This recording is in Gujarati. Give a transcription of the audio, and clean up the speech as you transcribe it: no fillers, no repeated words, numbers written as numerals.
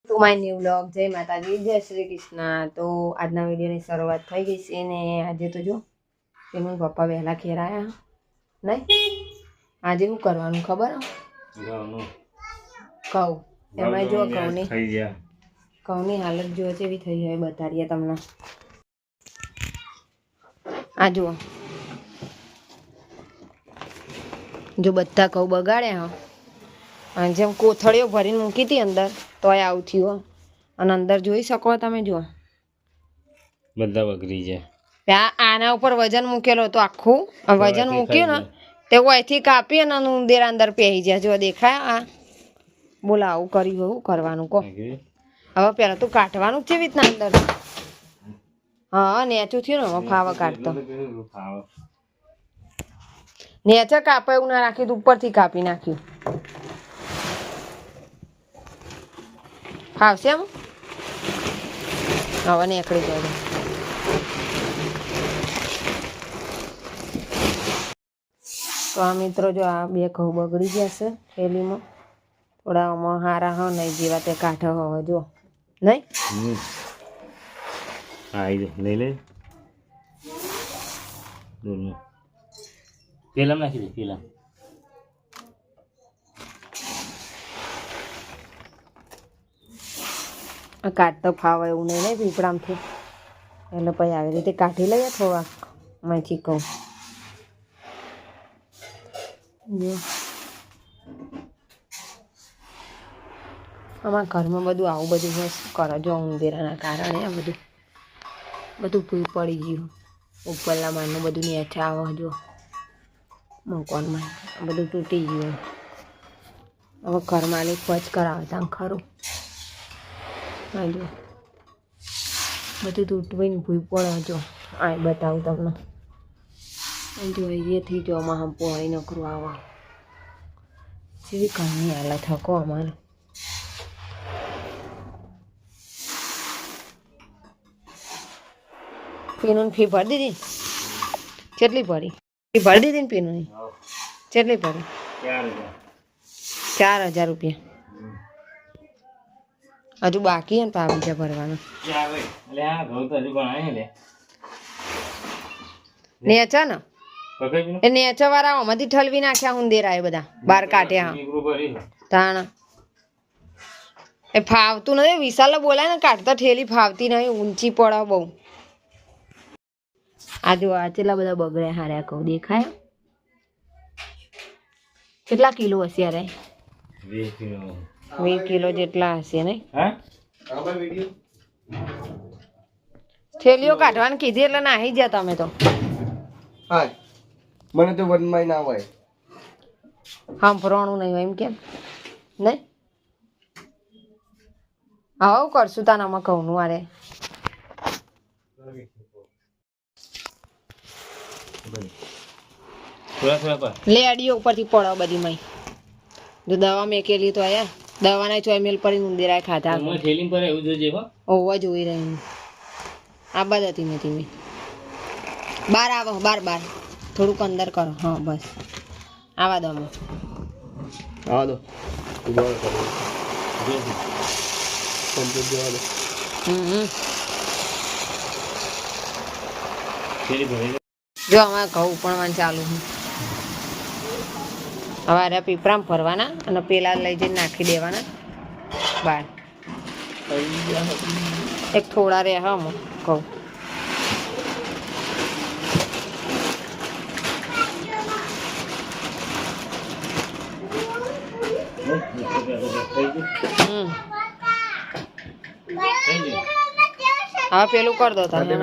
To my new vlog. જય માતાજી, જય શ્રી કૃષ્ણ. તો આજના વિડીયોની શરૂઆત થઈ ગઈ છે ને આજે તો જો એનું પપ્પા વહેલા ઘેર આવ્યા નહીં. આજે શું કરવાનું ખબર? કહું એમાં જો ઘઉંની હાલત જો એવી થઈ હોય બતાડીએ તમને. આ જુઓ, જો બધા ઘઉં બગાડ્યા હા, જેમ કોથળીઓ ભરીને મૂકી હતી અંદર તોય આવું થયું. અને અંદર જોઈ શકો તમે, જુઓ બધા બગડી જાય. આના ઉપર વજન મૂકેલો તો આખું વજન મૂક્યું ને તે અહીંથી કાપી અને ઉંદેર અંદર પહેરી જાય. જો દેખાય આ બોલા આવું કર્યું એવું કરવાનું કહો. હવે પેલા તું કાઢવાનું કેવી રીતના અંદર? હા નેચું થયું ને હવે ફાવા કાઢતો નેચા કાપા એવું ના રાખ્યું, ઉપરથી કાપી નાખ્યું. ફાવશે એમ? હવે નીકળી જાય. તો આ મિત્રો જો આ બે ઘઉં બગડી ગયા છે થેલીમાં. થોડા આમાં હારા હા નહીં જેવા તે કાઢો હવે જો નહીં. લઈ લે પેલા નાખી દે. પેલા કાઢતો ફાવે એવું નહીં નહીં પીપળામથી, એટલે પછી આવી રીતે કાઢી લઈએ થોડા અહીંથી કહું. જો અમારા ઘરમાં બધું આવું બધું હોય. શું કરો જો ઉંદેરાના કારણે આ બધું પૂરી પડી ગયું. ઉપરલા મારનું બધું નીચે આવે જો મકાનમાં આ બધું તૂટી ગયું. હવે ઘરમાં સ્વચ્છ કરાવતા ખરું. હા જો બધું તૂટવીને ભૂઈ પડે. જો આ બતાવું તમને. જો અહીંયાથી જો આમાં પોણી નકરું આવા જેવી ઘરની હાલત હકો અમારે. પીનું ફી ભરી દીધી? કેટલી પડી? ફી ભરી દીધી ને પીનુંની? કેટલી પડી? 4,000 રૂપિયા. હજુ બાકી ને પા બીજા ભરવાના. નેચા ને એ નેચા વાળા આમાંથી ઠલવી નાખ્યા ઉંદેરા એ બધા બહાર કાઢ્યા. તાણ એ ફાવતું નથી. વિશાલ બોલાય ને કાઢતા ઠેલી ફાવતી નહીં, ઊંચી પડે બહુ. આજુ આ કેટલા બધા બગડ્યા હાર્યા કહું દેખાય? કેટલા કિલો હશે યાર? 20 કિલો જેટલા હશે નહીં? થેલીઓ કાઢવાની કીધી એટલે નાહી ગયા તમે તો. હા મને તો વનમાં ના હોય. સાંભળવાનું નહીં હોય એમ કેમ નહીં? આવું કરશું તાનામાં કહું આરે. લેડીઓ ઉપરથી પડો બધી મય. જો દવા મેકેલી તો આયા દવાના 4 મેલ પડી ઉંદેરાય ખાધા. ઓવા જોઈ રહી આ બાદ ધીમે ધીમે બહાર આવો. બહાર થોડુંક અંદર કરો. હા બસ આવા દો. આવા દો. જો અમારે ઘઉં ઉપાડવાનું ચાલુ છે. હવે આ પીપરામ ભરવાના અને પેલા લઈ જઈને નાખી દેવાના બહાર. એક થોડા રહે હા ઘઉં. હવે પેલું કરી દો તમે.